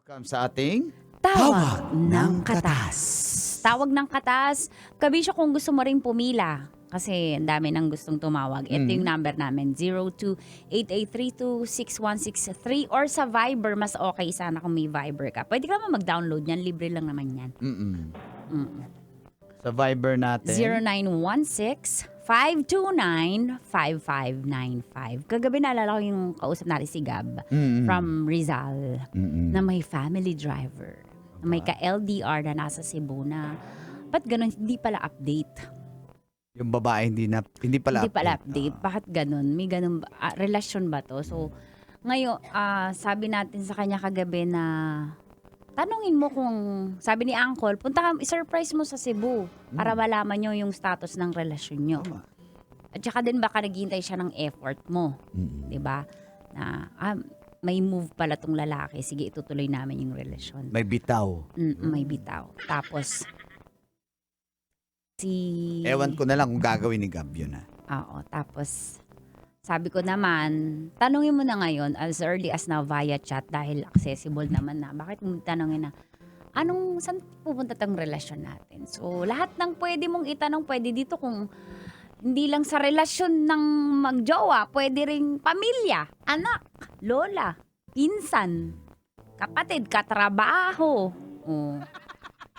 Welcome sa ating Tawag ng Katas. Tawag ng Katas. Kabisyo kung gusto mo rin pumila. Kasi ang dami nang gustong tumawag. Ito yung number namin. 02-8832-6163 or sa Viber. Mas okay sana kung may Viber ka. Pwede ka naman mag-download yan. Libre lang naman yan. sa Viber natin. 0916-529-5595. Kagabi naalala ko yung kausap natin si Gab from Rizal na may family driver. Na may ka-LDR na nasa Cebu na ba't ganun? Hindi pala update. Yung babae hindi pala update. Bakit ganun? May ganun relasyon ba to? So, ngayon, sabi natin sa kanya kagabi na tanungin mo kung, sabi ni Uncle, punta ka, surprise mo sa Cebu para malaman nyo yung status ng relasyon nyo. At saka din baka naghihintay siya ng effort mo. Diba? Na, may move pala tong lalaki. Sige, itutuloy namin yung relasyon. May bitaw. May bitaw. Tapos, Ewan ko na lang kung gagawin ni Gab yun Oo. Tapos, sabi ko naman, tanungin mo na ngayon as early as now via chat dahil accessible naman na. Bakit mo tanongin na, saan pupunta tong relasyon natin? So, lahat ng pwede mong itanong, pwede dito kung hindi lang sa relasyon ng magjowa, pwede ring pamilya, anak, lola, pinsan, kapatid, katrabaho.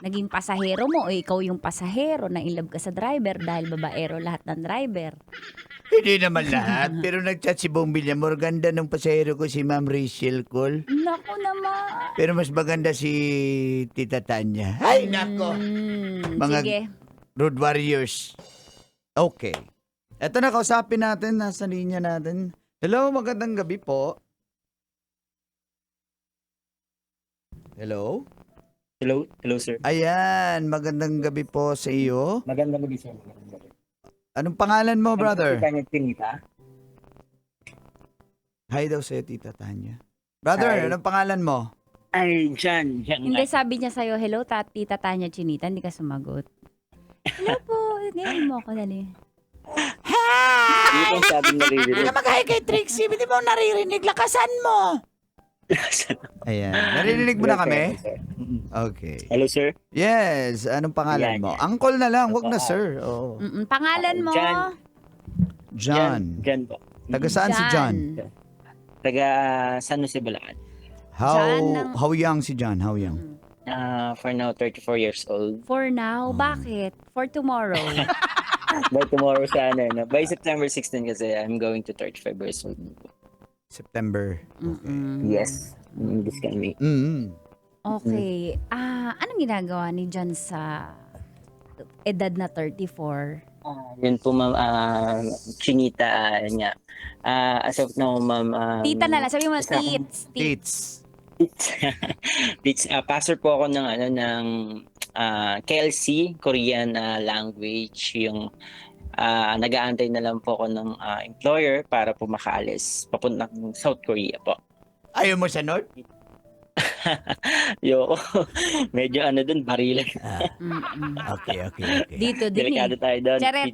Naging pasahero mo o ikaw yung pasahero na in love ka sa driver dahil babaero lahat ng driver. Hindi naman lahat. Pero nag-chat si Bong Villamor. Ganda ng pasahero ko si Ma'am Rachel Cole. Naku naman. Pero mas maganda si Tita Tanya. Ay, nako. Mga Sige. Road Warriors. Okay. Eto na, kausapin natin. Nasa linya natin. Hello, magandang gabi po. Hello? Hello sir. Ayan, magandang gabi po sa iyo. Magandang gabi sir. Anong pangalan mo, brother? Kanya Tinita. Hi daw sa'yo, Tita Tanya. Brother, Hi. anong pangalan mo? Ay, Jan. Hindi, sabi niya sa'yo, hello, Tita Tanya Chinita, hindi ka sumagot. Hello po, ngayon mo ako, dali. Hindi ko sabi naririnig. Mag-hi kay Trixie, hindi mo naririnig, lakasan mo. Ayan, naririnig mo na kami? Okay. Hello sir. Yes, anong pangalan Yan, mo? yan. Uncle na lang, wag na sir. Oh. Pangalan mo? Jan. John. Jan po. Taga saan si John? Taga San Jose, Bulacan. How young si John? How young? For now, 34 years old. For now, bakit? For tomorrow. By tomorrow sana. No? By September 16 kasi I'm going to 35 years old. September. Okay. Yes. This can be. Okay. Anong ginagawa ni John sa edad na 34? Yun po ma'am, Chinita, niya. As of now, ma'am. Tita na lang, sabi mo, isa- tits. Dates. Pastor po ako ng KLC, Korean language, yung nag-aantay na lang po ako ng employer para po makaalis papuntang South Korea po. Ayaw mo sa North? Yo, medyo dun, barilan. Okay. Dito din Delikado eh. tayo doon. Charet.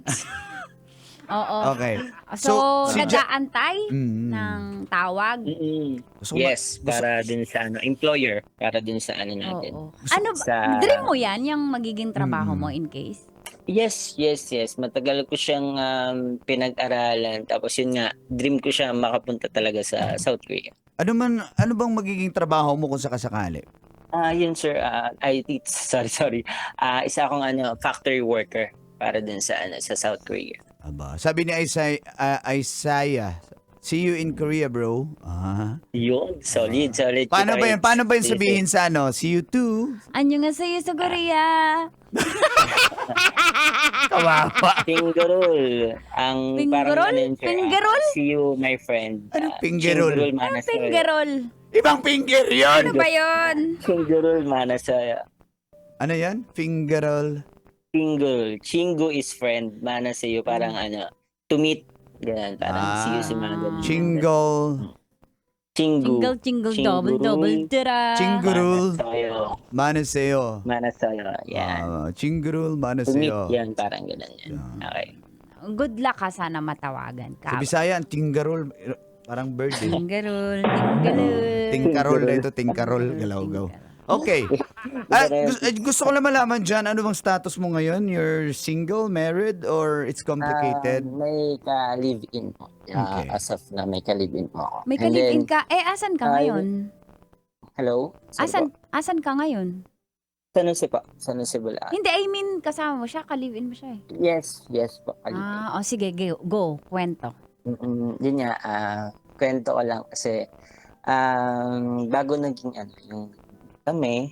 Oo. Okay. So, si nag-aantay ng tawag. Yes, para din sa employer, para din sa natin. Oo. Dream mo yan, yung magiging trabaho mo in case? Yes. Matagal ko siyang pinag-aralan. Tapos yun nga, dream ko siya makapunta talaga sa South Korea. Ano bang magiging trabaho mo kung sakasakali? Yun sir, sorry. Isa akong factory worker para din sa South Korea. Aba, sabi ni Isaiah, see you in Korea, bro. Yun, solid. Paano ba yan? Paano ba yung Yes, sabihin sa see you too? Anyo nga sa'yo sa Korea. Kawawa. Pingerol. Ang parang Pingerol? sir, Pingerol? see you, my friend. Anong pingerol? Manasaya. Pingerol. Ibang finger yun! Ano ba yun? Pingerol, Manasaya. Ano yan? Fingerol. Pingerol. Chingo is friend. Manasaya, parang to meet. Ganun, parang see you sa mga ganun. Chingle. Chingu. Jingle, double, tira. Chinggurul. Manasaya. Manaseyo. Yan. Chinggurul, To meet, Manaseyo. yan, parang ganun yan. Okay. Good luck ka, sana matawagan ka. Sa Bisaya, ang Chinggurul. Parang bird eh. Tinggarol, tinggalol. Tingkarol na ito, tingkarol, galaw-gaw. Okay. Gusto ko lang malaman dyan, ano bang status mo ngayon? You're single, married, or it's complicated? May ka-live-in po. Okay. As of na may ka-live-in po ako. May And kalibin then, ka. Asan ka ngayon? hello? Sorry po. Asan ka ngayon? San Jose po. San Jose, Bulacan. Hindi, I mean, kasama mo siya. Kalibin mo siya eh. Yes po. Ka-live-in. Sige, go. Kwento. Yun nga, kwento ko lang kasi bago naging yung kami,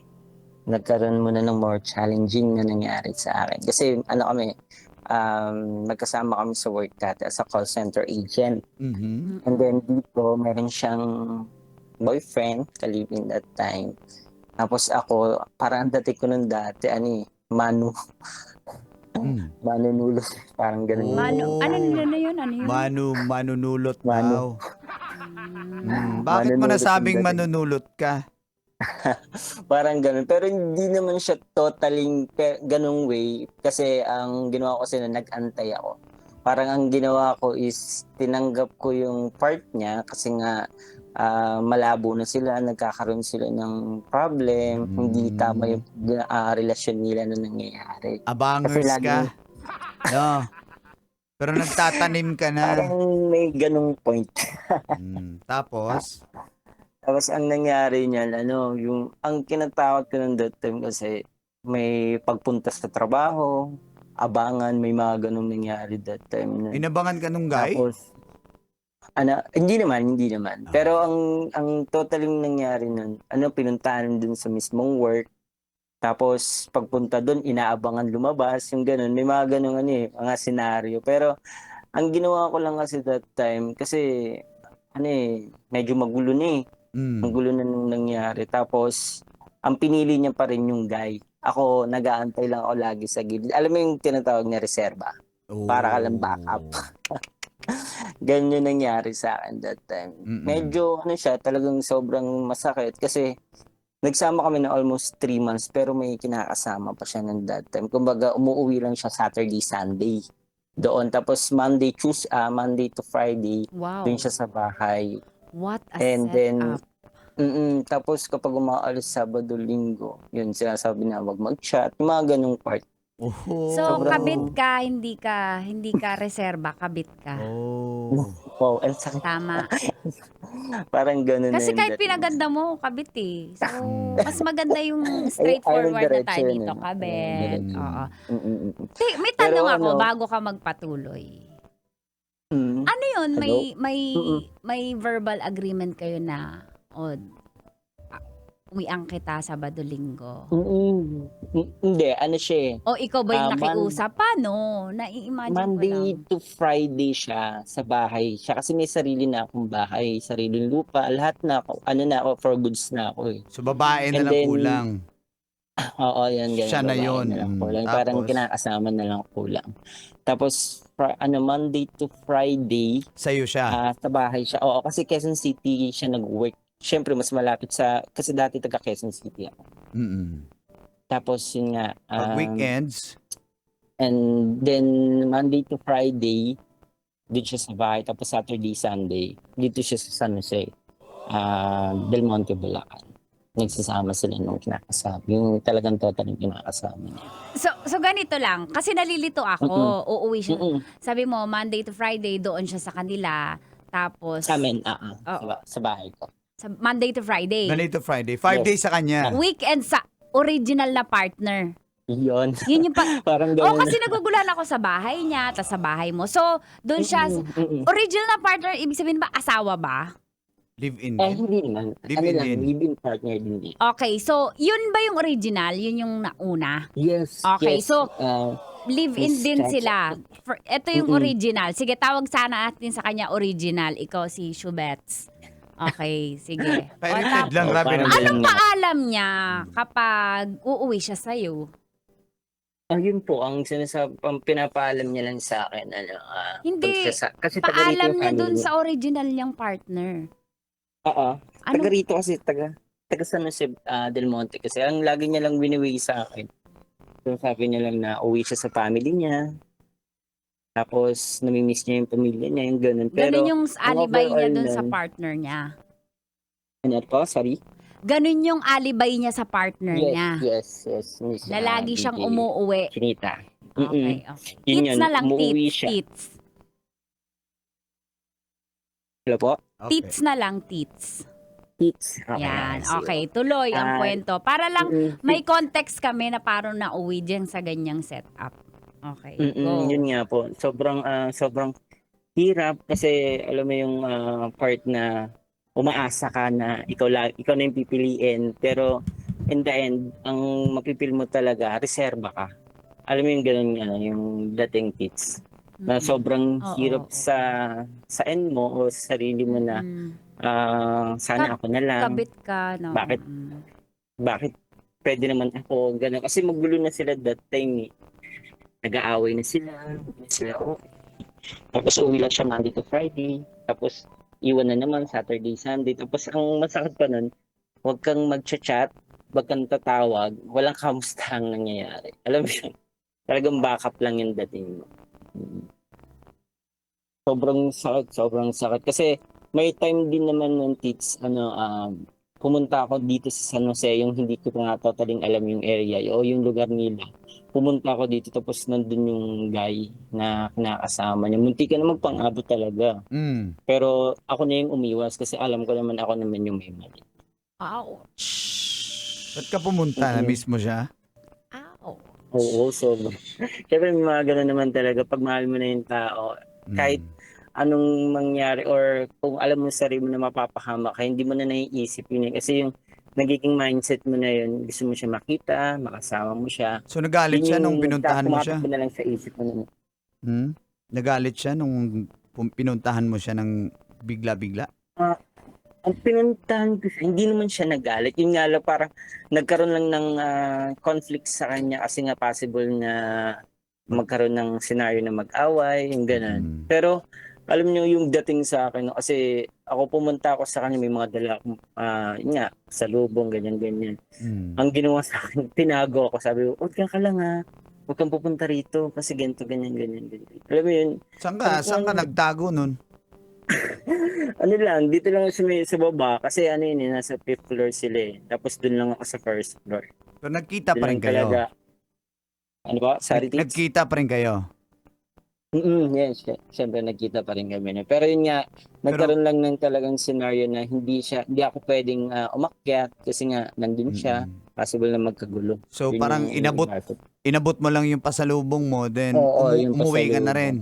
nagkaroon muna ng more challenging na nangyari sa akin. Kasi magkasama kami sa work dati as a call center agent. Mhm. And then dito, meron siyang boyfriend, ka-live-in that time. Tapos ako, parang dati ko nun dati, manunulot. Parang ganun. Oh. Ano na yun? Ano yun? Manunulot Manu. daw. Bakit mo Manunulot nasabing yung dating. manunulot ka? Parang ganun. Pero hindi naman siya totaling ganung way. Kasi ang ginawa ko kasi na nag-antay ako. Parang ang ginawa ko is tinanggap ko yung part niya kasi nga malabo na sila, nagkakaroon sila ng problem, hindi tama yung relasyon nila na nangyayari. Abangers Kasi ka? No. Pero nagtatanim ka na. Parang may ganung point. Tapos? Tapos ang nangyari niyan, yung ang kinatakot ko ng that time kasi may pagpunta sa trabaho, abangan, may mga ganung nangyari that time. Inabangan ka nung guy? Tapos, hindi naman. Pero ang totaling nangyari nun, pinuntahan dun sa mismong work. Tapos pagpunta dun, inaabangan lumabas, yung ganun. May mga ganung mga senaryo. Pero ang ginawa ko lang kasi that time, kasi medyo magulo na eh. Ang gulo na nung nangyari. Tapos, ang pinili niya pa rin yung guy. Ako, nag-aantay lang ako lagi sa gilid. Alam mo yung tinatawag na reserba? Para ka lang backup. Ganyan yung nangyari sa akin that time. Medyo, talagang sobrang masakit. Kasi, nagsama kami na almost 3 months, pero may kinakasama pa siya ng that time. Kumbaga, umuwi lang siya Saturday, Sunday. Doon. Tapos, Monday to Friday, Wow. doon siya sa bahay. What a And then, setup. tapos kapag umaalis Sabado, Linggo, yun sinasabi na wag mag-chat, yung mga ganung part. Oh. So, Sobrang- kabit ka, hindi ka reserba, kabit ka. Wow, ang sakit. Tama. Parang ganun Kasi na yung kahit dating. pinaganda mo, kabit eh. So, mas maganda yung straightforward na tayo diretso dito, yun, kabit. Mm. Oo. Mm-mm. May Pero tanong ako bago ka magpatuloy. Mm. Ano yun? Hello? May verbal agreement kayo na uwiang kita Sabado, Linggo? Hindi, siya eh. O ikaw ba yung Ah, nakiusap? Paano? Nai-imagine ko Monday lang. to Friday siya sa bahay. Siya kasi may sarili na akong bahay, sariling lupa, lahat na ako, for goods na ako eh. So, babae na And lang then, kulang. Oo, yan. Ganun, Siya na babae yun. na lang kulang. Tapos? Parang kinakasama na lang kulang. Tapos, Monday to Friday, Sa'yo siya. sa bahay siya. Oo, kasi Quezon City siya nag-work. Siyempre, mas malapit kasi dati taga Quezon City ako. Tapos, yun nga. Pag weekends, And then, Monday to Friday, dito siya sa bahay. Tapos, Saturday, Sunday, dito siya sa San Jose. Del Monte, Bulacan. Nagsasama sila nung kinakasama. Yung talagang total yung kinakasama niya. So ganito lang. Kasi nalilito ako. Uuwi siya. Sabi mo, Monday to Friday, doon siya sa kanila. Tapos, Sa amin, Oo. sa bahay ko. sa Monday to Friday. Monday to Friday. 5 Yes. days sa kanya. Weekend sa original na partner. Yun. Yun yung Parang Oh, ganun. kasi nagugulan ako sa bahay niya, tas sa bahay mo. So, doon siya, original na partner, ibig sabihin ba, asawa ba? Live-in din. Hindi naman. Live-in din. Live-in partner din. Okay, so, yun ba yung original? Yun yung nauna? Yes. Okay, yes. so, live-in Miss din Chacha. sila. Ito yung original. Sige, tawag sana natin sa kanya original. Ikaw si Shubets. Okay, sige. Pirated lang, Oh, grabe parang naman. Anong ganun nga. paalam niya kapag uuwi siya sa'yo? Yun po, ang pinapaalam niya lang sa akin. Hindi. Kasi taga rito Paalam yung niya family dun niya. sa original niyang partner. Oo. Ano? Taga rito kasi, taga San Jose Del Monte. Kasi ang lagi niya lang biniwi sa akin. So sabi niya lang na uwi siya sa family niya. Tapos, namimiss niya yung pamilya niya, yung ganun. Ganun Pero, yung ang alibay niya overall dun sa nun, partner niya. ano po, sorry? Ganun yung alibay niya sa partner Yes, niya. yes, yes. Miss Na lagi siyang DJ umuuwi. Chinita. Okay, okay. Yun Tits yun, na lang, umuwi tits, siya. tits. Hello po? Okay. Tits na lang, tits. Tits. Okay, Yan, sige. okay. Tuloy ang Ah, kwento. Para lang mm, may context kami na parang nauwi dyan sa ganyang setup. Okay, go. yun nga po. Sobrang hirap kasi alam mo yung part na umaasa ka na ikaw na yung pipiliin, pero in the end ang mapipil mo talaga reserba ka. Alam mo yung ganun, yung dating kids na Mm-mm. sobrang Oo, hirap oo. sa end mo o sa sarili mo na Mm-mm. sana ako na lang, Kabit ka, no? bakit bakit pwede naman ako ganun, kasi magulo na sila that time, nag-aaway na sila, hindi sila okay. Tapos uwi lang siya Monday to Friday. Tapos iwan na naman Saturday, Sunday. Tapos ang masakit pa nun, huwag kang mag-chat, huwag kang tatawag, walang kamusta ang nangyayari. Alam mo yun, talagang backup lang yung dating mo. Sobrang sakit. Kasi may time din naman ng tits, pumunta ako dito sa San Jose, yung hindi ko pa nga totaling alam yung area o yung lugar nila. Pumunta ako dito tapos nandun yung guy na kinakasama niya. Munti ka naman pang-abot talaga. Mm. Pero ako na yung umiwas kasi alam ko naman ako naman yung may mali. Ouch. Ba't ka pumunta? Na mismo siya? Ouch. Oo, so syempre may mga ganun naman talaga pag mahal mo na yung tao, kahit anong mangyari or kung alam mo sa sarili mo na mapapahama ka, hindi mo na naiisip yun kasi yung nagiging mindset mo na yun, gusto mo siya makita, makasama mo siya. So nagalit Yun siya yung nung pinuntahan mo siya? tumatakbo na lang sa isip mo na. Nagalit siya nung pinuntahan mo siya ng bigla-bigla? Ang pinuntahan ko siya, hindi naman siya nagalit. Yun nga lang, parang nagkaroon lang ng conflict sa kanya kasi nga possible na magkaroon ng scenario na mag-away, yung ganun. Pero alam niyo yung dating sa akin, no, kasi ako pumunta ako sa kanya, may mga dala akong, yun nga, salubong, ganyan-ganyan. Ang ginawa sa akin, tinago ako, sabi ko, huwag ka lang huwag kang pupunta rito kasi ganito, ganyan. Alam mo yun, Saan ka nagtago nun? ano lang, dito lang sa baba kasi ano yun, nasa 5th floor sila eh. Tapos dun lang ako sa 1st floor. Pero nagkita Dun pa rin lang kayo? talaga. Ano ba? Sorry, Tits? Nagkita pa rin kayo? Yes, syempre nagkita pa rin kami. No? Pero yun nga, nagkaroon lang ng talagang scenario na hindi ako pwedeng umakyat kasi nga nandun siya. Possible na magkagulo. So Yun parang yung inabot mo lang yung pasalubong mo, then Oo, yung umuwi ka na pasalubong. rin.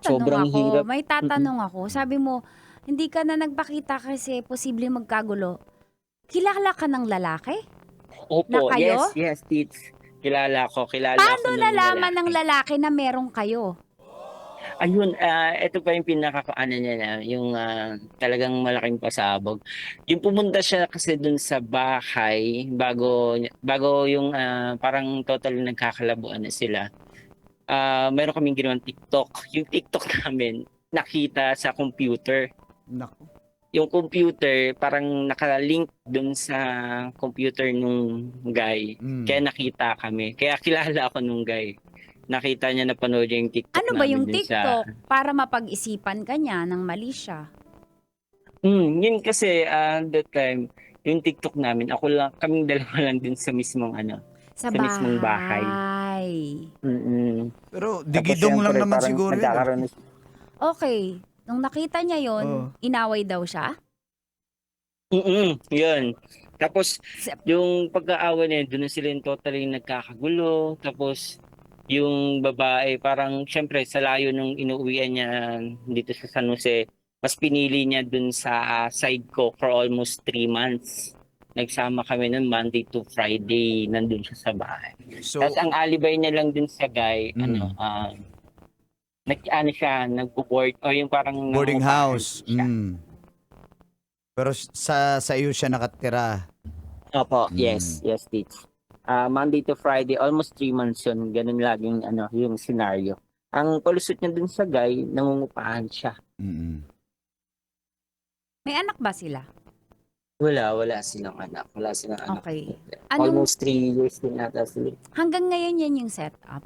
Sobrang hirap. May tatanong ako. Sabi mo, hindi ka na nagpakita kasi posible magkagulo. Kilala ka ng lalaki? Opo, Na kayo? yes, Tits. Kilala ko Paano ng nalaman lalaki. ng lalaki na meron kayo? Ayun, ito pa yung pinaka-ano niya na, yung talagang malaking pasabog. Yung pumunta siya kasi dun sa bahay, bago yung parang totally nagkakalabuan na sila. Meron kaming ginawang TikTok. Yung TikTok namin, nakita sa computer. Naku. Yung computer, parang nakalink dun sa computer nung guy. Kaya nakita kami. Kaya kilala ako nung guy. Nakita niya, napanood niya yung TikTok Ano ba namin yung dun TikTok? Para mapag-isipan ka niya ng mali siya. Yun kasi that time, yung TikTok namin, kaming dalawa lang din sa mismong Sa mismong bahay. Pero Tapos digidong lang syempre, naman parang siguro yun. nagkakaroon na- Okay. Nung nakita niya yon, inaway daw siya? Yun. Tapos, Sa- yung pagkaawa na yun, doon na sila yung totally nagkakagulo. Tapos, yung babae, parang, syempre, sa layo nung inuuwian niya dito sa San Jose, mas pinili niya dun sa side ko for almost 3 months. Nagsama kami nun Monday to Friday, nandun siya sa bahay. So, Tapos, ang alibay niya lang dun sa guy, nagbo-board, o yung parang boarding nangungupahan house. siya. Pero sa iyo siya nakatira. Opo, yes, Tits. Monday to Friday, almost 3 months yun. Ganun laging yung scenario. Ang palusot niya dun sa guy, nangungupahan siya. May anak ba sila? Wala silang anak. Okay. Anak. Anong- Almost 3 years din ata sila. Hanggang ngayon yan yung setup.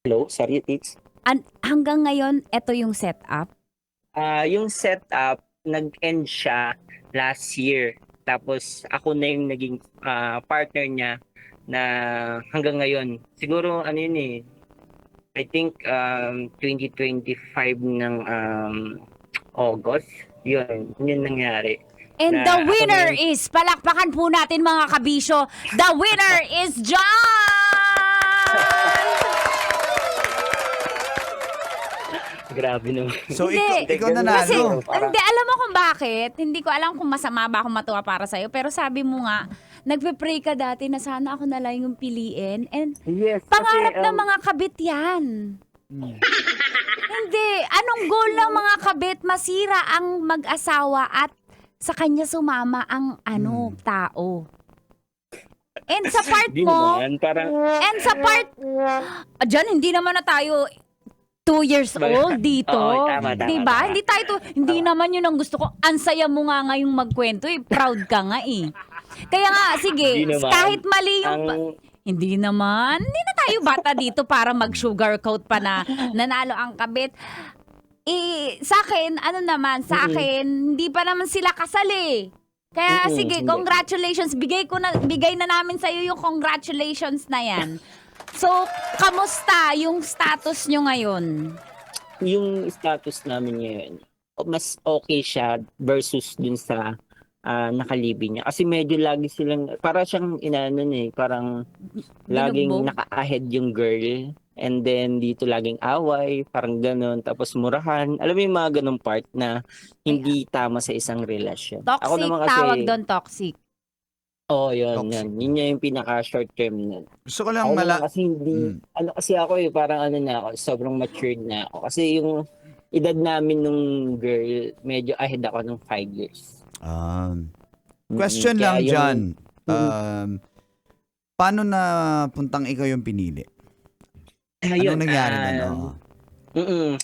Hello, sorry, Tits. Hanggang ngayon, ito yung setup. Yung setup, nag-end siya last year. Tapos ako na yung naging partner niya na hanggang ngayon. Siguro ano yun eh, I think 2025 ng August. Yun nangyari. And Na the ako winner na is, palakpakan po natin mga kabisyo, the winner is John! Grabe naman. So, Hindi. ikaw Kasi, nanalo. hindi, alam mo kung bakit. Hindi ko alam kung masama ba akong matuwa para sa'yo. Pero sabi mo nga, nagpe-pray ka dati na sana ako na lang yung piliin. And Yes, pangarap kasi, ng mga kabit yan. Hindi. Anong goal ng mga kabit? Masira ang mag-asawa at sa kanya sumama ang tao. And sa part di mo, naman, parang, and sa part, dyan, hindi naman na tayo 2 years old dito. Oo, tama, diba? tama. Hindi naman yun ang gusto ko. Ang saya mo nga ngayong magkwento eh. Proud ka nga eh. Kaya nga, sige, Hindi naman. kahit mali yung... ang, Hindi naman. Hindi na tayo bata dito para mag-sugarcoat pa na nanalo ang kabit. Sa akin, sa akin, hindi pa naman sila kasal eh. Kaya sige, hindi. congratulations. Bigay na namin sa iyo yung congratulations na yan. So, kamusta yung status nyo ngayon? yung status namin ngayon, mas okay siya versus dun sa nakalibing niya. Kasi medyo lagi silang, para siyang inaano eh, parang laging Binugbog? naka-ahead yung girl. And then dito laging away, parang ganun. Tapos murahan. Alam mo yung mga ganung part na hindi tama sa isang relasyon. Ako Toxic, naman kasi, tawag doon toxic. yun. Toxic. Yun yung pinaka-short term nun. Gusto ko lang Ako naman kasi hindi, Mm. ano kasi ako parang ano na ako, sobrang matured na ako. Kasi yung edad namin nung girl, medyo ahead ako ng 5 years. Question Kaya lang, yung- John. Paano na puntang ikaw yung pinili? Ayun, Anong nangyari nun?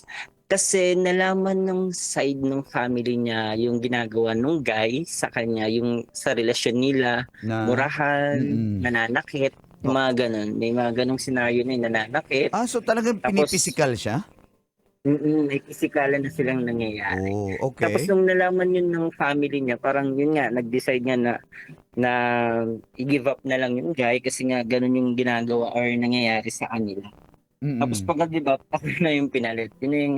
Kasi nalaman ng side ng family niya yung ginagawa nung guy sa kanya, yung sa relasyon nila, Na, murahan, Mm-mm. nananakit, yung mga ganun. May mga ganung scenario na yung nananakit. so talagang Tapos- pinipisikal siya? May pisikalan na silang nangyayari. Oh, okay. Tapos nung nalaman yun ng family niya, parang yun nga, nag-decide nga na i-give up na lang yung guy kasi nga ganun yung ginagawa or nangyayari sa kanila. Mm-mm. Tapos pag-give up, ako na yung pinalit. Yun na yung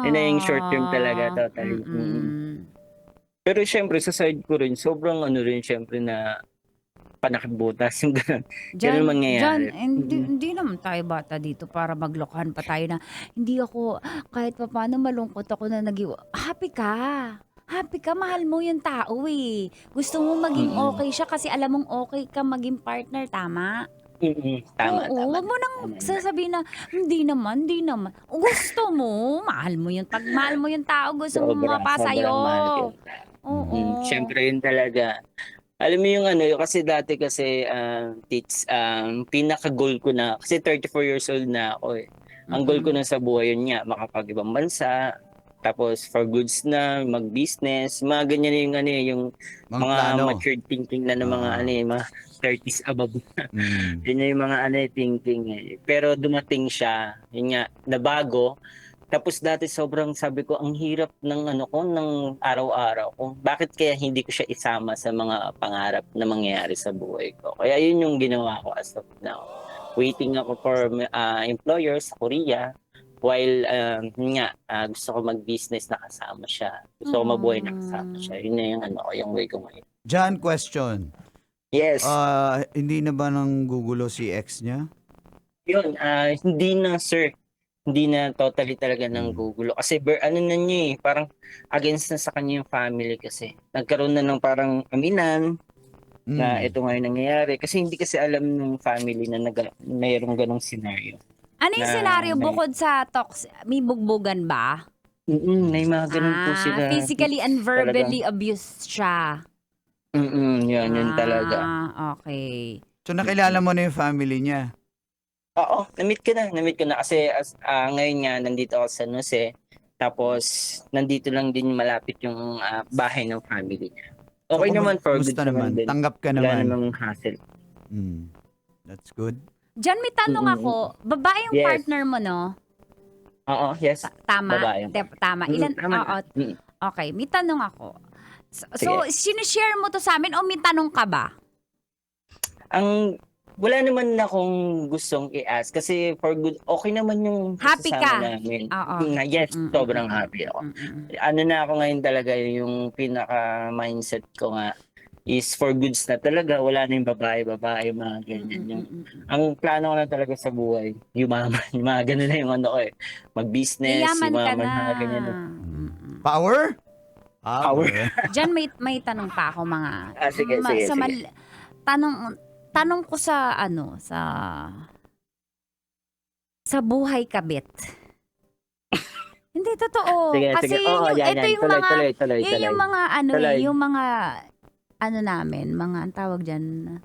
yun na yung short term talaga, totally. Pero syempre sa side ko rin, sobrang syempre na panakibutas yung ganun. Ganun mangyayari. Hindi naman tayo bata dito para maglokohan pa tayo na hindi ako, kahit pa paano malungkot ako na happy ka. Happy ka, mahal mo yung tao eh. Gusto mo maging okay siya kasi alam mong okay ka maging partner, tama? Tama, Oo, tama. wag mo nang Tama. sasabihin na, hindi naman. Gusto mo, mahal mo yung tao, gusto mo mapa sa'yo. mahal ko. Oo. Syempre yun talaga. Alam mo yung kasi dati kasi, Tits, pinaka-goal ko na, kasi 34 years old na ako eh. Ang goal ko na sa buhay yun nga, makapag-ibang bansa, tapos for goods na, mag-business, mga ganyan yung Mga mga plano. matured thinking na ng mga mga 30s above. Mm. Yun yung mga thinking eh. Pero dumating siya, yun nga, nabago. Tapos dati sobrang sabi ko, ang hirap ng ng araw-araw ko. Bakit kaya hindi ko siya isama sa mga pangarap na mangyayari sa buhay ko? Kaya yun yung ginawa ko as of now. Waiting ako for employers sa Korea. While yun nga, gusto ko mag-business na kasama siya. Gusto ko mabuhay na kasama siya. Yun na yung yung way ko ngayon. John, question. Yes. Hindi na ba nang gugulo si ex niya? Yun, hindi na sir. Hindi na totally talaga ng gugulo. Kasi na niya parang against na sa kanya yung family kasi. Nagkaroon na ng parang aminan na ito nga yung nangyayari. Kasi hindi kasi alam ng family na mayroong ganong scenario. Ano yung Na- senaryo bukod sa may bugbugan ba? May mga ganun po sila. Physically and verbally abused siya. Yun talaga. Okay. So nakilala mo na yung family niya? Oo, na-meet ko na. Kasi ngayon nga, nandito ako sa San Jose. Tapos, nandito lang din malapit yung bahay ng family niya. Okay So, naman, for good kumusta naman? din. Tanggap ka Wala naman? namang hassle. That's good. Diyan may tanong Mm-mm. ako. Babae yung Yes. partner mo, no? Oo, yes. Tama? Babae. Tama. Ilan? Tama. Oo. Okay, may tanong ako. So, Sige. sinishare mo to sa amin o may tanong ka ba? Wala naman akong gustong i-ask kasi for good, okay naman yung Happy ka? namin. Oo. Yes, Mm, sobrang mm, happy ako. Mm-mm. Ano na ako ngayon talaga, yung pinaka-mindset ko nga is for goods na talaga. Wala na yung babae, mga ganyan. Yung, ang plano ko na talaga sa buhay, yumaman. Yung mga ganun na yung ano ko eh. Mag-business, Yayaman ka yumaman, na. mga ganyan. Power? Power. Diyan may tanong pa ako mga. Sige. Tanong ko sa sa buhay kabit. Hindi totoo. Sige. Kasi Oo, yan. ito yung Tuloy. yung mga Tuloy. yung mga namin, mga ang tawag diyan,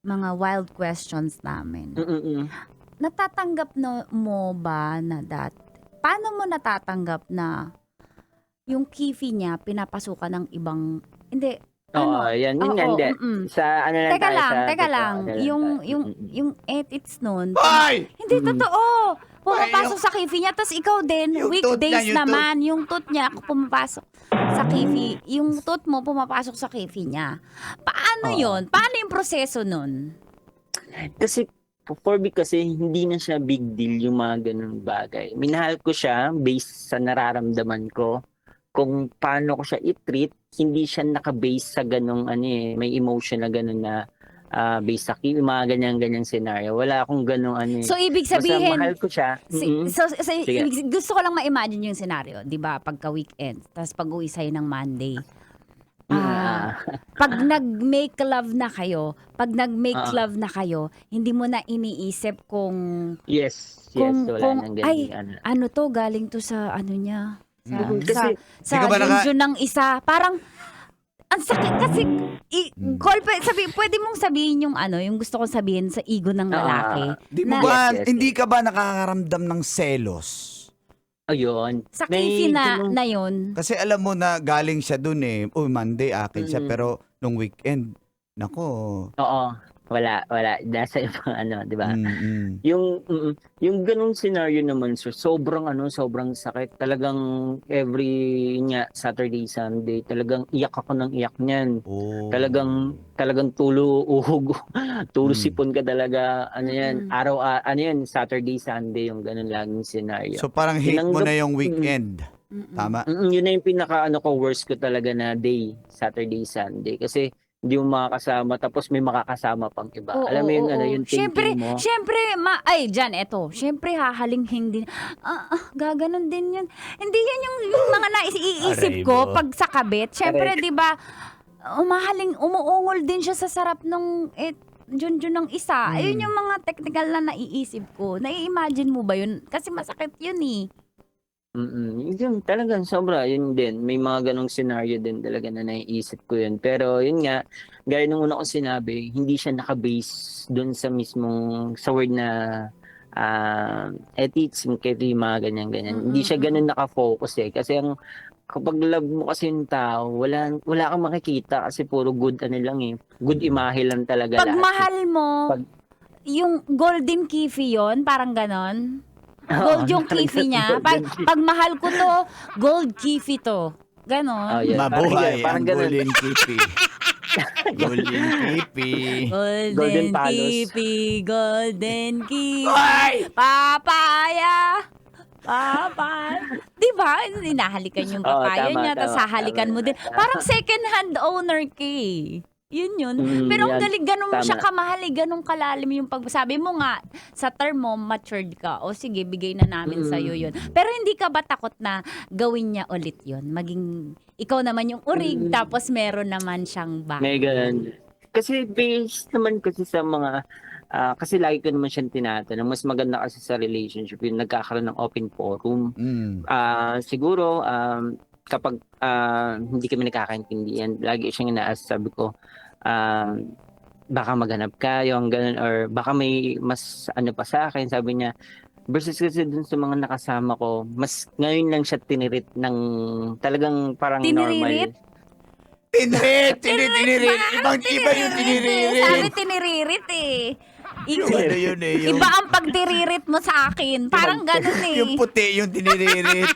mga wild questions namin. Natatanggap mo ba na paano mo natatanggap na yung kifi niya pinapasukan ng ibang hindi Oo, yan. Yun nga, hindi. Sa ano lang Teka tayo, lang, sa teka totoo, lang. ano lang Yung tayo. edits nun. Ay! Hindi totoo. Pumapasok Ay, sa kifi niya. Tapos ikaw din, yung weekdays tooth niya, yung naman. Yung tooth niya, pumapasok sa kifi. Yung tooth mo, pumapasok sa kifi niya. Paano yun? Paano yung proseso nun? Kasi for me kasi hindi na siya big deal yung mga ganung bagay. Minahal ko siya based sa nararamdaman ko. Kung paano ko siya i-treat, hindi siya naka-base sa ganung may emotion na ganun na based sa mga ganyang scenario. Wala akong ganung So, ibig Basta sabihin, mahal ko siya. Sige. gusto ko lang ma-imagine yung scenario, di ba? Pagka-weekend, tapos pag-uwi sa'yo ng Monday. Pag nag-make love na kayo, hindi mo na iniisip kung Yes. Wala nang ganyan. ano to, galing to sa ano niya. Kasi, Di ka ba junjun ng isa. Parang, ang sakit kasi, pwede mong sabihin yung yung gusto kong sabihin sa ego ng lalaki. Di mo Na- ba, Yes. hindi ka ba nakakaramdam ng selos? ayun. Sa kifi na yun. Kasi alam mo na galing siya dun eh. Monday akin siya. Pero nung weekend, nako. Oo. Wala. Nasa ibang di ba? Mm-mm. Yung ganung scenario naman, sir, sobrang sakit. Talagang every Saturday, Sunday, talagang iyak ako ng iyak niyan. Oh. Talagang tulo sipon ka talaga. Araw, Saturday, Sunday, yung ganun laging scenario. So parang hate mo Tinanggap- na yung weekend. Tama? Yun na yung pinaka worst ko talaga na day, Saturday, Sunday. Kasi hindi mo makakasama, tapos may makakasama pang iba. Alam mo yun, yung thinking mo. Siyempre, siyempre hahalinghing din. Gaganon din yun. Hindi yan yung mga naiisip ko pag sa kabit. Siyempre, di ba, umuungol din siya sa sarap ng junjun ng isa. Ayun yung mga technical na naiisip ko. Nai-imagine mo ba yun? Kasi masakit yun eh. Yun talagang sobra, yun din. May mga ganong scenario din talaga na naiisip ko yun. Pero yun nga, gaya nung una kong sinabi, hindi siya nakabase dun sa mismong, sa word na ethics, yung mga ganyan. Hindi siya ganun nakafocus eh. Kasi kapag love mo kasi yung tao, wala kang makikita kasi puro good lang eh. Good imahe lang talaga Pag lahat. mahal mo, yung golden kifi yon, parang ganon. Gold yung kifi niya. Pag mahal ko to, gold kifi to. Ganon. Yeah. Mabuhay Parang ang ganun. golden kipi. Golden kipi. Golden palos. Golden kipi. Ay! Papaya. Di ba? Hinahalikan yung papaya tama, niya, tapos tama, hahalikan tama. mo din. Parang second hand owner ka eh. Yun. Pero ang yan. galing, ganun mo siya Tama. kamahal eh, ganun kalalim yung pagsabi mo nga, sa term mo, matured ka. O sige, bigay na namin sa'yo yun. Pero hindi ka ba takot na gawin niya ulit yun? Maging, ikaw naman yung urig, tapos meron naman siyang back. May ganun. Kasi based naman kasi sa mga kasi lagi ko naman siyang tinatanong, mas maganda kasi sa relationship yung nagkakaroon ng open forum. Siguro kapag hindi kami nagkakaintindihan, lagi siyang inaas, sabi ko, baka maghanap kayo, ang ganun, or baka may mas pa sa akin, sabi niya, versus kasi dun sa mga nakasama ko, mas ngayon lang siya tinirit ng talagang parang Tiniririt? normal. Tinirit. Ibang iba yung tiniririt. Sabi tiniririt eh. Ano yun eh, yung, Iba ang pagdiririt mo sa akin. Parang ganun eh. yung puti, yung tiniririt.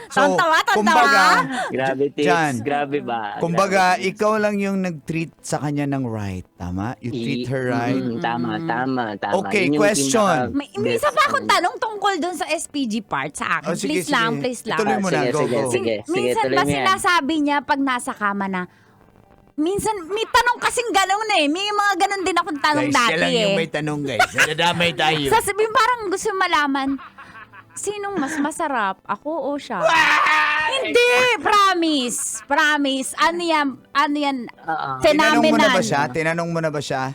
Tontawa. kumbaga, Grabe, Tix. Jan, Grabe ba? kumbaga, Grabe, Tix. ikaw lang yung nag-treat sa kanya ng right. Tama? You treat her right. Tama. Okay, Yun yung question. May isa pa akong tanong tungkol dun sa SPG part sa akin. Oh, sige, Please lang. Ituloy mo na. Sige, Go, sige, go. sige. Minsan tuloy ba mo yan. sinasabi niya pag nasa kama na, minsan may tanong kasing gano'n eh. May mga gano'n din akong tanong Guys, dati siya lang yung eh. may tanong, guys. Nadamay tayo. Sasabihin parang gusto malaman, sinong mas masarap? Ako o siya? Hindi! Promise. Ano yan? Oo. Tinanong mo na ba siya?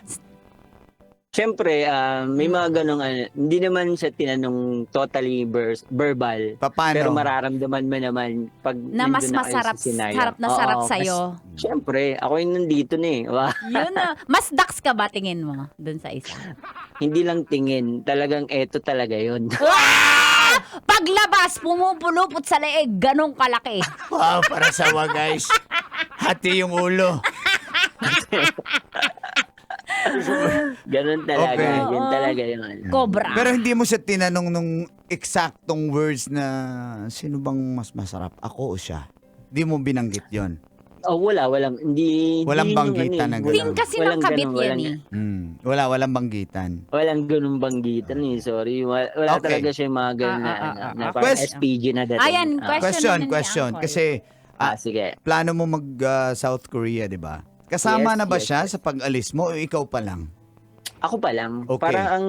Siyempre, may mga ganong hindi naman siya tinanong totally verbal. Paano? Pero mararamdaman mo naman pag Na mas nandun na kayo masarap, sa scenario. sarap na Oo, sarap mas- sa'yo. Siyempre, ako yung nandito na eh. Wow. Yun na. Mas dax ka ba tingin mo dun sa isa? Hindi lang tingin, talagang eto talaga yun. Paglabas, pumupulupot sa leeg, ganong kalaki. Wow, para sawa, guys. Hati yung ulo. Ganun talaga. Okay. Yun talaga yun. Cobra. Pero hindi mo siya tinanong nung eksaktong words na sino bang mas masarap, ako o siya? Hindi mo binanggit yon. Walang. Hindi Walang yung banggitan ano ng eh, ganun. Ting kasi ng walang kabit ganun, yan walang- eh. Walang banggitan. Walang ganung banggitan eh. Sorry. Wala Okay. talaga siya yung mga ganun na parang Quest- SPG na dating. Ayan, Question. Uncle. Kasi Sige. plano mo mag South Korea, di ba? Kasama Yes, na ba yes, siya yes. sa pag-alis mo o ikaw pa lang? Ako pa lang. Okay. Parang ang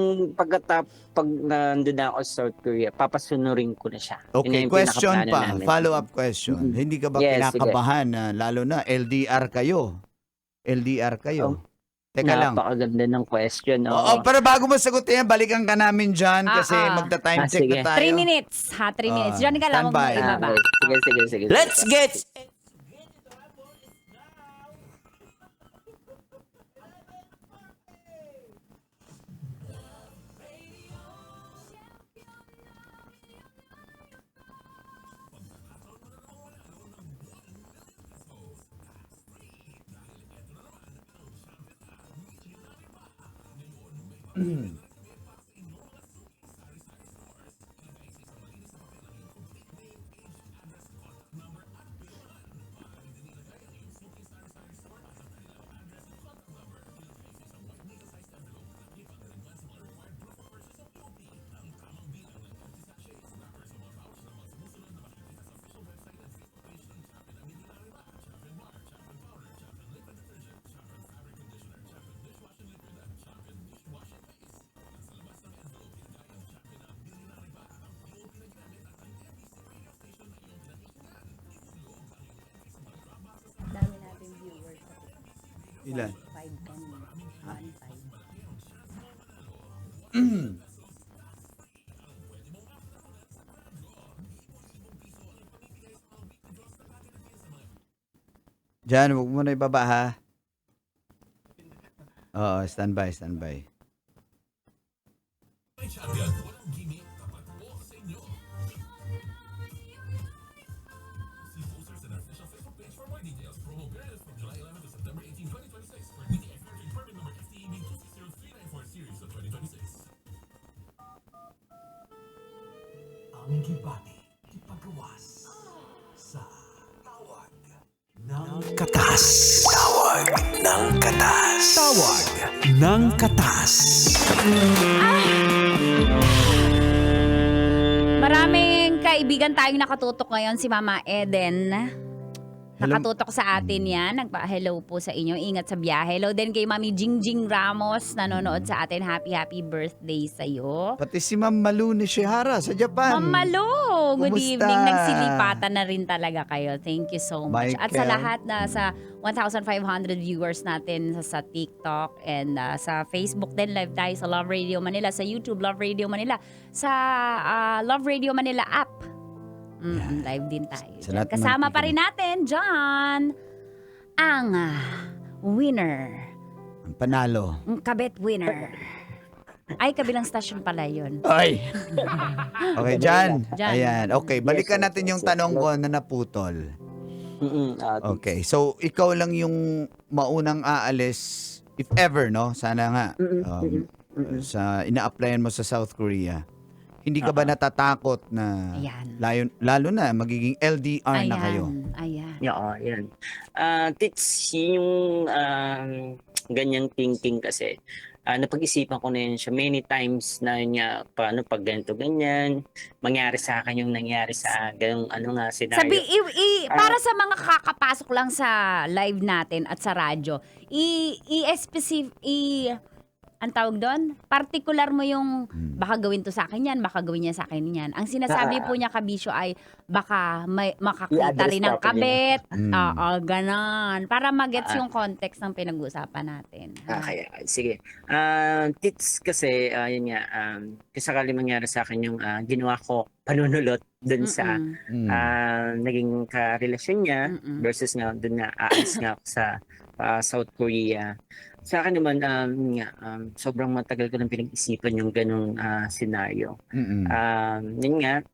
pag nandun na ako sa South Korea, papasunurin ko na siya. Yun na Okay, yung question pinaka-plano pa. namin. Follow-up question. Mm-mm. Hindi ka ba Yes, kinakabahan na lalo na LDR kayo? LDR kayo. Teka lang. Napakaganda ng question. Oo, pero bago mo sagutin yan, balikan ka namin dyan kasi magta-time check sige. na tayo. 3 minutes. 3 minutes. Diyan ka lang, huwag mo standby. ibaba. Sige. Let's get... Dami natin viewers. Ilan? 5 kami. 1.5. Diyan, huwag mo na ibaba ha. Oo, standby. Ang gibati ipagawas sa tawag ng katas. Tawag ng katas. Tawag ng katas. Maraming kaibigan tayong nakatutok ngayon. Si Mama Eden. Nakatutok sa atin yan. Nagpa-hello po sa inyo. Ingat sa biyahe. Hello din kay Mami Jingjing Ramos. Nanonood sa atin. Happy birthday sa'yo. Pati si Ma'am Malu ni Shihara sa Japan. Ma'am Malu, good Kumusta? evening. Nagsilipatan na rin talaga kayo. Thank you so much. At sa Michael. lahat na sa 1,500 viewers natin sa TikTok and sa Facebook din, live tayo sa Love Radio Manila, sa YouTube Love Radio Manila, sa Love Radio Manila app. Live din tayo. Sa dyan. lahat ng Kasama pa nakikinig. rin natin, John, ang winner, Ang panalo. ang kabet winner. Ay, kabilang station pala yun. Ay! Okay, Jan. Jan. Ayan. Okay, balikan Yes, natin yung yes, tanong yes. ko na naputol. Mm-mm. Okay, so ikaw lang yung maunang aalis. if ever, no? Sana nga, Mm-mm. sa ina-applyan mo sa South Korea, hindi ka ba natatakot na Ayan. lalo na magiging LDR na kayo? Ayan. Oo, yan. Tits, yung ganyang thinking kasi, napag-isipan ko na yun siya many times na yun nga, paano pag ganito ganyan, mangyari sa akin yung nangyari sa ganung ano nga, Sabi, scenario. para sa mga kakapasok lang sa live natin at sa radyo, ang tawag doon, particular mo yung baka gawin to sa akin yan, baka gawin niya sa akin yan. Ang sinasabi po niya, Kabisyo, ay baka makakita I-address rin ng properly. kabit. Oo, ganon. Para magets yung context ng pinag-uusapan natin. Kaya, sige. Tits kasi, yun nga, kasi sakali mangyari sa akin yung ginawa ko panunulot dun sa naging karelasyon niya versus nga dun na aalis nga ako sa South Korea. Sa akin naman, sobrang matagal ko nang pinag-isipan yung ganong scenario. Yun nga,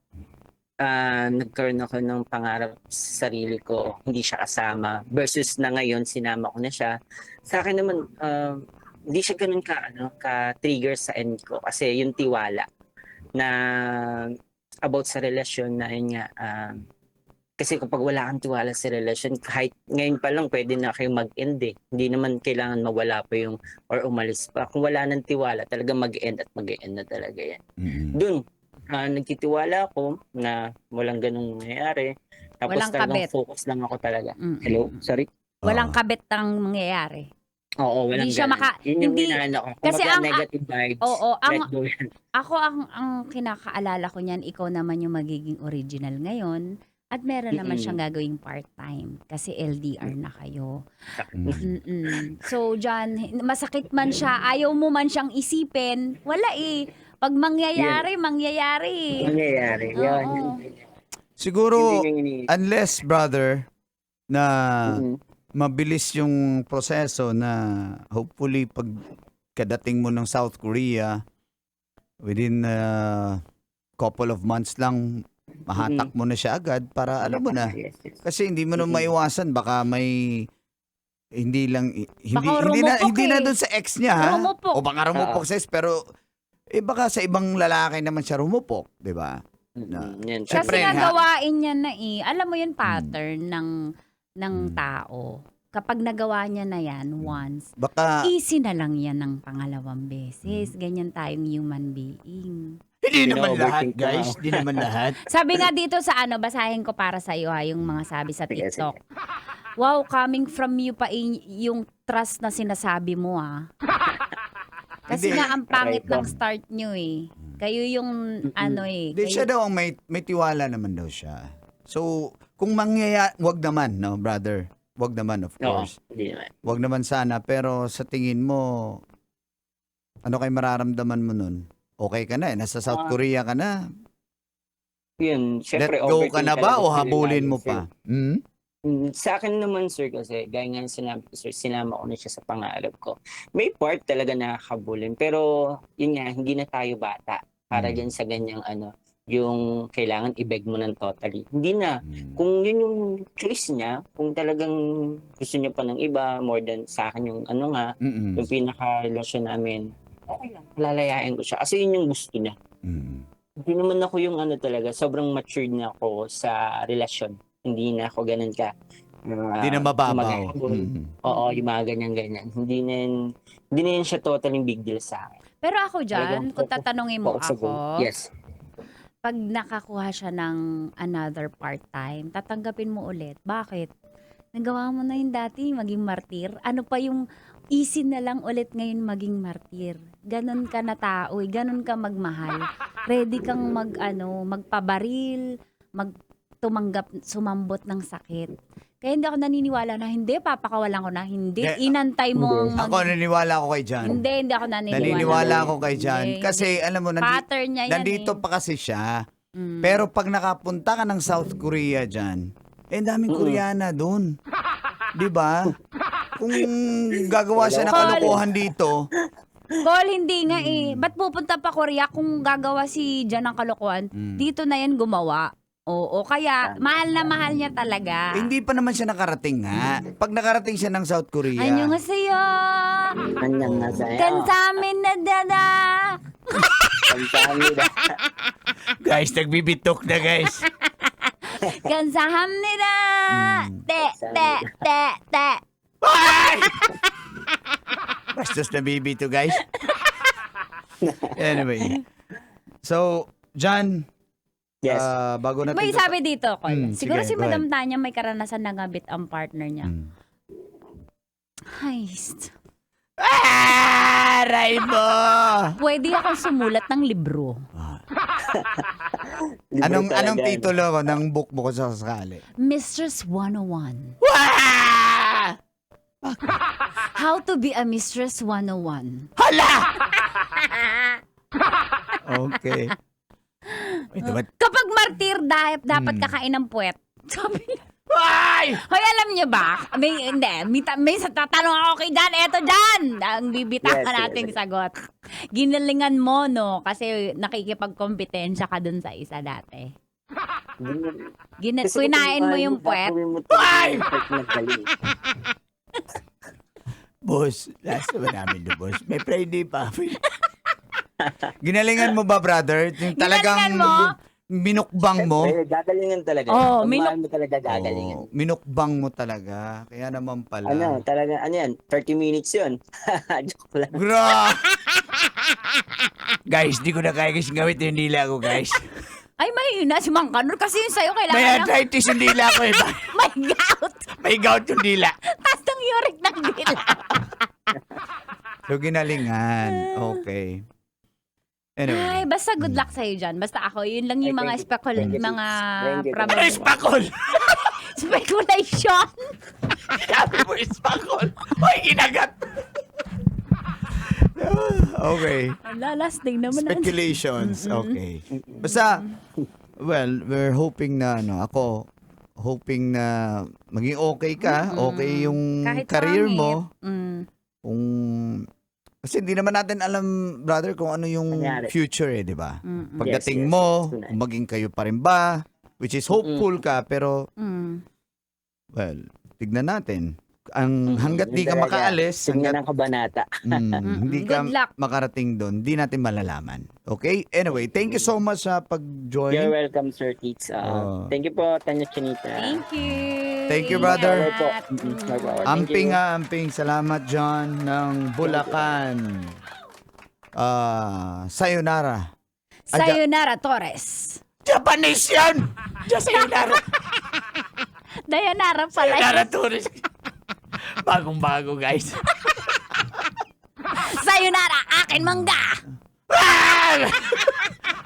nagkaroon ako ng pangarap sa sarili ko, hindi siya kasama. Versus na ngayon, sinama ko na siya. Sa akin naman, hindi siya ganun ka-trigger sa end ko. Kasi yung tiwala na about sa relasyon na yun nga, kasi kapag wala kang tiwala sa relasyon, kahit ngayon pa lang pwede na kayo mag-end eh. Hindi naman kailangan mawala pa yung or umalis pa. Kung wala ng tiwala, talaga mag-end at mag-end na talaga yan. Doon, nagtitiwala ako na walang ganung nangyayari. Tapos Walang talagang kabit. focus lang ako talaga. Hello? Sorry? Walang kabit ang mangyayari. Oo, walang Hindi siya ganun. Yun yung hindi- inaano ko. kasi Kumbaga, ang- negative vibes. Oo, Let go yan. Ako ang kinakaalala ko niyan, ikaw naman yung magiging original ngayon. At meron naman siyang gagawing part-time kasi LDR na kayo. So, John, masakit man siya, ayaw mo man siyang isipin, wala eh. Pag mangyayari, mangyayari. Mangyayari. Oo. Yan. Siguro, Yun yung ini- unless, brother, na Mm. mabilis yung proseso na hopefully pag kadating mo ng South Korea, within couple of months lang, mahatak mo na siya agad para alam mo na. Yes, yes. Kasi hindi mo na maiwasan, baka may hindi lang Baka rumupok hindi na eh. doon sa ex niya ha. Rumupok. O baka rumupok sa ex pero baka sa ibang lalaki naman siya rumupok, 'di ba? Yan. Kasi Siyempre, nga ha? gawain niya na eh. Alam mo yung pattern ng tao. Kapag nagawa niya na yan once, Baka easy na lang yan ng pangalawang beses. Ganyan tayong human being. hindi naman lahat, Overthink ka, guys. oh. Hindi naman lahat. Sabi nga dito sa basahin ko para sa iyo yung mga sabi sa Sige, TikTok. Wow, coming from you pa yung trust na sinasabi mo Kasi Hindi. nga ang pangit Aray ko. ng start nyo eh. Kayo yung Hindi siya daw ang may tiwala naman daw siya. So, kung wag naman, no, brother. Wag naman, of Oo, course. hindi naman. Wag naman sana, pero sa tingin mo, ano kay mararamdaman mo nun? Okay ka na eh, nasa South Korea ka na. Yun, Let syempre, go ka na ba o overthink habulin mo talaga, pa? Hmm? Sa akin naman, sir, kasi gaya nga yung sinabi ko, sir, sinama ko na siya sa pangarap ko. May part talaga na habulin, pero yun nga, hindi na tayo bata para dyan sa ganyang yung kailangan i-beg mo ng totally. Hindi na. Kung yun yung choice niya, kung talagang gusto niya pa ng iba, more than sa akin yung Mm-mm. yung pinaka-relasyon namin, okay lang, lalayain ko siya. Kasi yun yung gusto niya. Mm. Hindi naman ako yung talaga, sobrang matured na ako sa relasyon. Hindi na ako ganun ka. Hindi na mababaw. Oo, yung mga ganyan-ganyan. Hindi na yun siya totally big deal sa akin. Pero ako dyan, kung tatanungin mo Focus sa ako, goal. Yes. pag nakakuha siya ng another part-time, tatanggapin mo ulit. Bakit? Nagawa mo na yung dati, maging martir. Ano pa yung easy na lang ulit ngayon maging martir. Ganon ka na tao, ganon ka magmahal. Ready kang magpabaril, tumanggap, sumambot ng sakit. Kaya hindi ako naniniwala na hindi, papakawalan ko na. Hindi, inantay mo. Ako naniniwala ako kay John. Hindi ako naniniwala. Naniniwala ako kay John. Hindi, Kasi alam mo, pattern niya yan nandito eh. pa kasi siya. Pero pag nakapunta ka ng South Korea dyan, daming Koreana doon. Di ba? Kung gagawa siya ng Call. kalokohan dito, Call, hindi nga eh. Ba't pupunta pa Korea kung gagawa si Jan ng kalokohan? Dito na yan gumawa. Oo, kaya mahal na mahal niya talaga. Hindi pa naman siya nakarating nga. Pag nakarating siya ng South Korea. 안녕하세요. 안녕하세요. 감사합니다. 감사합니다. Guys, nagbibitok na guys. 감사합니다. 떼. Ay! Bastos na bibito guys. Anyway. So, John, Yes. bago natin... May sabi dito, Col. Siguro sige, si go ahead. Madam Tanya may karanasan na ngabit ang partner niya. Heist. Aray mo! Pwede akong sumulat ng libro. Anong titulo ko ng book mo kung sakali? Mistress 101. Wah! How to be a Mistress 101. Hala! Okay. Ito ba? Kapag martir, dapat kakain ng puwet. Sabi niya. Ay! Hoy, alam niyo ba? May tatanong ako kay Dan. Eto, Dan! Ang bibitahan Yes, nating sagot. Ginalingan mo, no? Kasi nakikipagkompetensya ka dun sa isa dati. Kunain mo yung puwet. Ay! Boss, last naman namin do, boss. May Friday pa. Ginalingan mo ba, brother? Yung talagang Ginalingan mo? minukbang mo? Gagalingan talaga. Oo, Pag mahal mo talaga gagalingan. Oo, minukbang mo talaga. Kaya naman pala. Talaga, yan? 30 minutes yun. Joke lang. Guys, di ko na kaya kasi gawin yung dila ko, guys. Ay, mahina si Mang Kanor kasi yung sa'yo May kailangan ng arthritis yung dila ko, eh. may gout. May gout yung dila. Tapos ng uric ng dila. So, ginalingan. Okay. Anyway. Ay, basta good luck sa'yo dyan. Basta ako, yun lang yung mga Thank you. mga Thank you. probable. Spakol! Speculation. Sabi mo, spakol! Hoy, ginagat! Okay. Last day naman. Speculations. Okay. Basta, well, we're hoping na, hoping na maging okay ka, okay yung Kahit career pangit. mo. Mm. Kung, kasi hindi naman natin alam, brother, kung ano yung Nangyari. future eh, di ba? Mm-mm. Pagdating Yes, mo, tunay. kung maging kayo pa rin ba, which is hopeful ka, pero, Mm. well, tignan natin. Hanggat di ka makaalis, Tingnan hanggat ng kabanata. hindi ka Good luck. makarating doon, di natin malalaman. Okay? Anyway, thank you so much sa You're pag-join. welcome, Sir Teets. Thank you po, Tanya Chinita. Thank you. Thank you, brother. Power po. More power. Thank Amping you. amping. Salamat, John, ng Bulacan. Sayonara. Sayonara Torres. Japanese yan! Sayonara. Dayanara pala. Sayonara Torres. Bagong-bago, guys. Sayonara, akin mangga.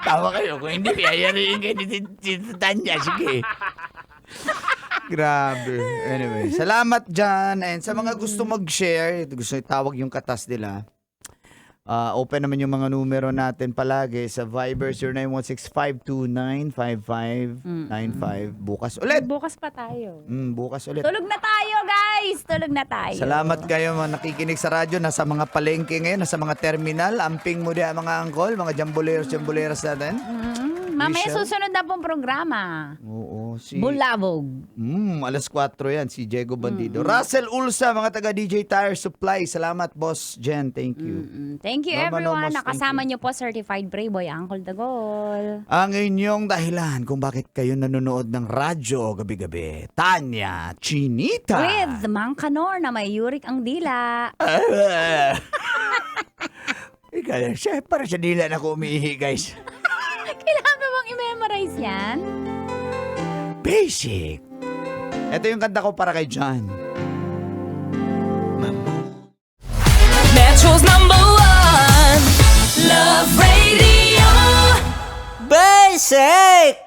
Tawa kayo. Kung hindi, yayariin kayo ni Tito Tanya. Sige. Grabe. Anyway, salamat dyan. And sa mga gusto mag-share, gusto itawag yung katas nila, open naman yung mga numero natin palagi sa Viber 0916-529-5595. Bukas ulit. Bukas pa tayo. Bukas ulit. Tulog na tayo, guys. Tulog na tayo. Salamat kayo mga nakikinig sa radyo, nasa mga palengke ngayon, nasa mga terminal, amping mo din mga angkol, mga jambuleros natin. Mamaya Michelle? susunod na pong programa. Oo, si... Bulabog. alas 4 yan, si Diego Bandido. Russell Ulsa, mga taga DJ Tire Supply. Salamat, Boss Jen. Thank you. Thank you, Mama everyone. Lomas, Nakasama niyo po Certified Playboy, Uncle Dagol. Ang inyong dahilan kung bakit kayo nanonood ng radyo gabi-gabi. Tanya Chinita. With Mang Kanor na may uric ang dila. Ikaw, siya, para sa dila na ako umiihi, guys. Kailangan mo bang i-memorize yan? Basic. Ito yung kanta ko para kay John. Metro's #1 Love Radio. Basic!